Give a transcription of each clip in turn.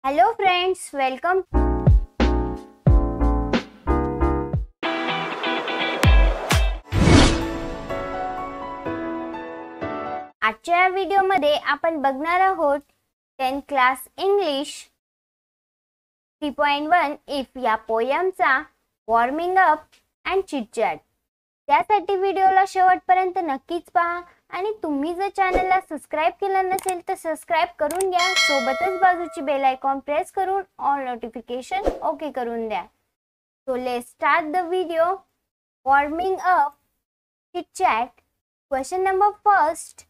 Hello friends, welcome. आजच्या या व्हिडिओमध्ये आपण बघणार आहोत 10th क्लास इंग्लिश 3.1 इफ या पोयमचा वॉर्मिंग अप अँड चिटचॅट. त्यासाठी व्हिडिओला शेवटपर्यंत नक्कीच पहा आणि तुम्ही जर चॅनलला सबस्क्राइब केलं नसेल तर सबस्क्राइब करून घ्या. सोबतच बाजूची बेल आयकॉन प्रेस करून ऑल नोटिफिकेशन ओके करून द्या. So let's start the video. Warming up, chit chat. Question number first.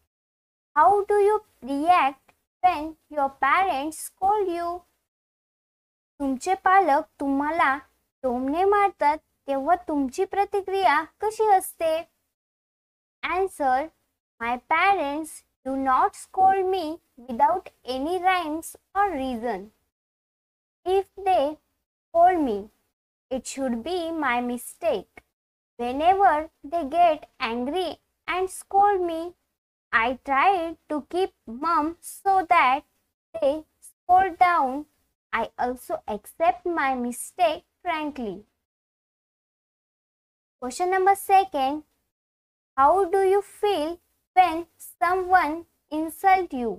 How do you react when your parents scold you? तुमचे पालक तुम्हाला टोमणे मारतात तेव्हा तुमची प्रतिक्रिया कशी असते? Answer. My parents do not scold me without any rhymes or reason. If they scold me, it should be my mistake. Whenever they get angry and scold me, I try to keep mum so that they scold down. I also accept my mistake frankly. Question number second. How do you feel when someone insult you?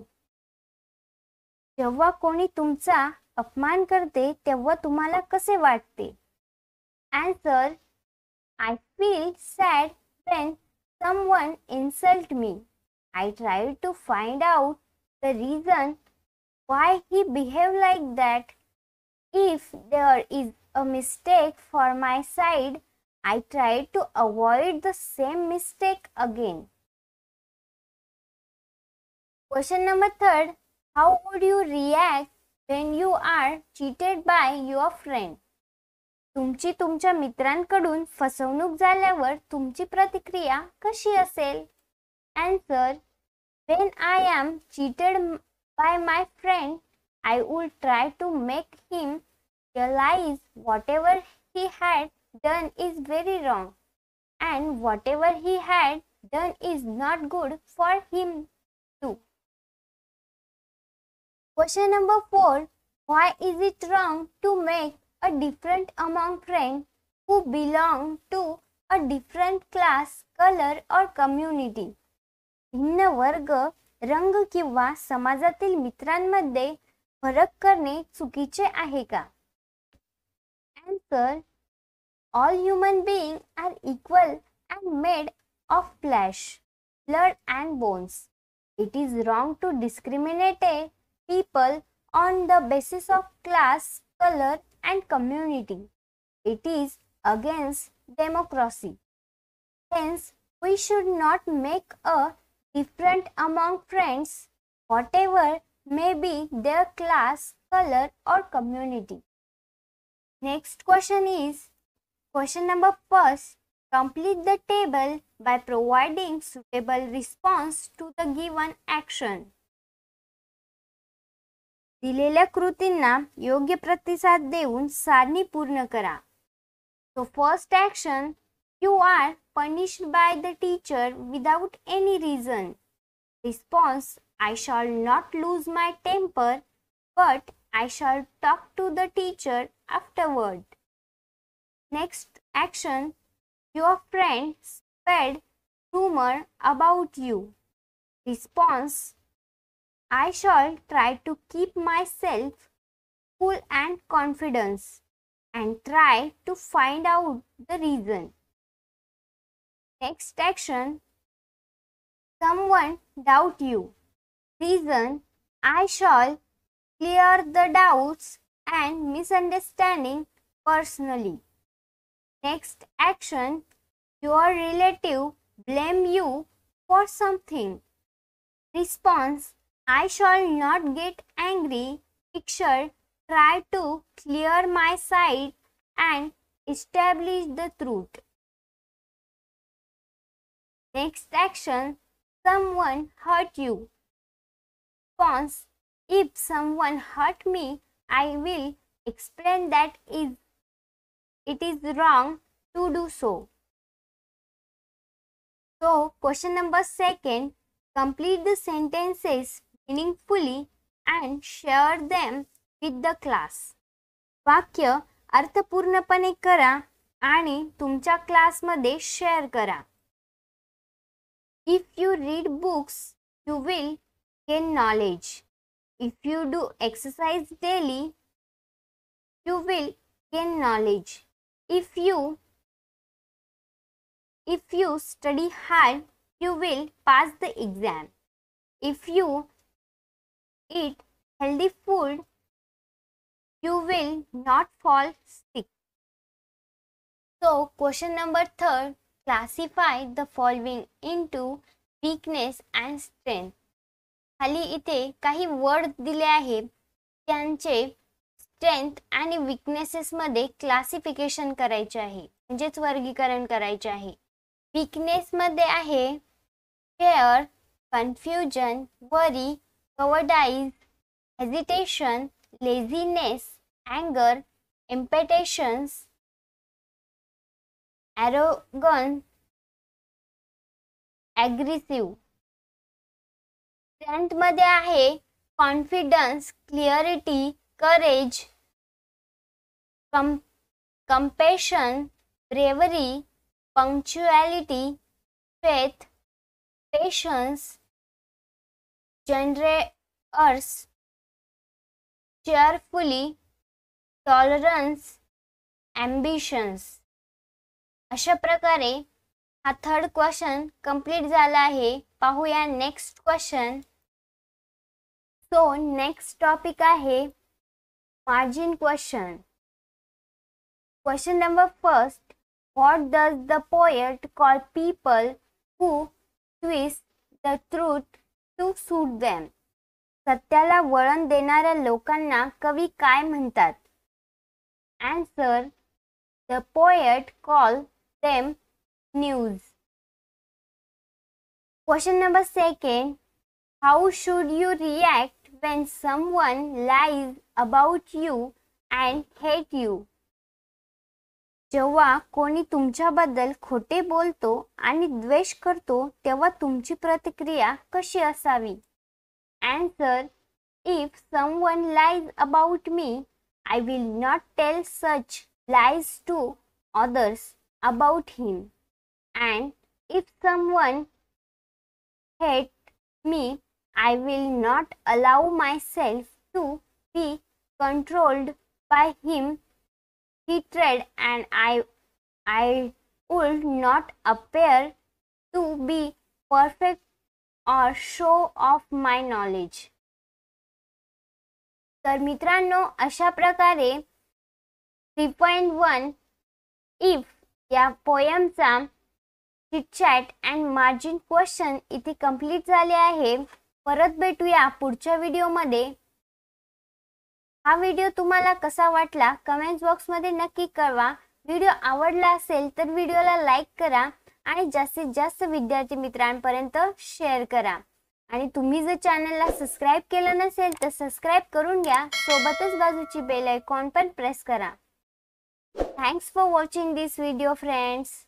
जेव्हा कोणी तुमचा अपमान करते तेव्हा तुम्हाला कसे वाटते? Answer. I feel sad when someone insult me. I try to find out the reason why he behaved like that. If there is a mistake for my side, I try to avoid the same mistake again. Question number third. How would you react when you are cheated by your friend? तुमची तुमच्या मित्रांकडून फसवणूक झाल्यावर तुमची प्रतिक्रिया कशी असेल? Answer. When I am cheated by my friend, I would try to make him realize whatever he had done is very wrong and whatever he had done is not good for him too. Question number 4. Why is it wrong to make a difference among friends who belong to a different class, color or community? भिन्न वर्ग, रंग किंवा समाजातील मित्रांमध्ये फरक करणे चुकीचे आहे का? Answer. All human beings are equal and made of flesh, blood and bones. It is wrong to discriminate people on the basis of class, color and community. It is against democracy. Hence, we should not make a difference among friends, whatever may be their class, color or community. Next question is question number first. Complete the table by providing suitable response to the given action. दिलेल्या कृतींना योग्य प्रतिसाद देऊन सारणी पूर्ण करा. So first action. You are punished by the teacher without any reason. Response. I shall not lose my temper, but I shall talk to the teacher afterward. Next action. Your friend spread rumor about you. Response. I shall try to keep myself cool and confident and try to find out the reason. Next action. Someone doubt you. Reason. I shall clear the doubts and misunderstanding personally. Next action. Your relative blame you for something. Response. I shall not get angry. I shall try to clear my side and establish the truth. Next action. Someone hurt you. Response. If someone hurt me, I will explain that it is wrong to do so. So, question number second. Complete the sentences meaningfully and share them with the class. वाक्य अर्थपूर्णपणे करा आणि तुमच्या क्लासमध्ये share करा. If you read books, you will gain knowledge. If you do exercise daily, you will gain knowledge. If you study hard, you will pass the exam. If you eat healthy food, you will not fall sick. So, question number 3, classify the following into weakness and strength. खाली इथे काही word दिले आहे, त्यांचे strength आणि weaknesses मध्ये classification करायचे आहे, म्हणजेच वर्गीकरण करायचे आहे. वीकनेस मध्ये आहे fear, confusion, worry, cowardice, hesitation, laziness, अँगर, इम्पेटेशन्स, ॲरोगन्स, ॲग्रेसिव्ह. स्ट्रेंथ मध्ये आहे confidence, clarity, courage, compassion, bravery, punctuality, faith, patience, generous, cheerfully, tolerance, ambitions. अशा प्रकारे हा थर्ड क्वेश्चन कंप्लीट झाला आहे. पाहूया next question. So next topic आहे margin question. Question number first, what does the poet call people who twist the truth to suit them? सत्याला वळण देणाऱ्या लोकांना कवी काय म्हणतात? Answer, the poet call them news. Question number second, how should you react when someone lies about you and hate you? जेव्हा कोणी तुमच्याबद्दल खोटे बोलतो आणि द्वेष करतो तेव्हा तुमची प्रतिक्रिया कशी असावी? Answer, if someone lies about me, I will not tell such lies to others about him. And if someone hates me, I will not allow myself to be controlled by him hatred, and I would not appear to be perfect or show off my knowledge. तर मित्रांनो, अशा प्रकारे 3.1 if या पोयमचा chitchat and margin question इथे complete झाले आहे. परत भेटूया पुढच्या व्हिडिओमध्ये. हा व्हिडिओ तुम्हाला कसा वाटला कमेंट बॉक्स मध्ये नक्की कळवा. व्हिडिओ आवडला असेल तर व्हिडिओला लाईक करा आणि जास्तीत जास्त विद्यार्थी मित्रांपर्यंत शेअर करा. आणि तुम्ही जर चॅनलला सबस्क्राइब केलं नसेल तर सबस्क्राइब करून घ्या. सोबतच बाजूची बेल आयकॉन पण प्रेस करा. Thanks for watching this video friends.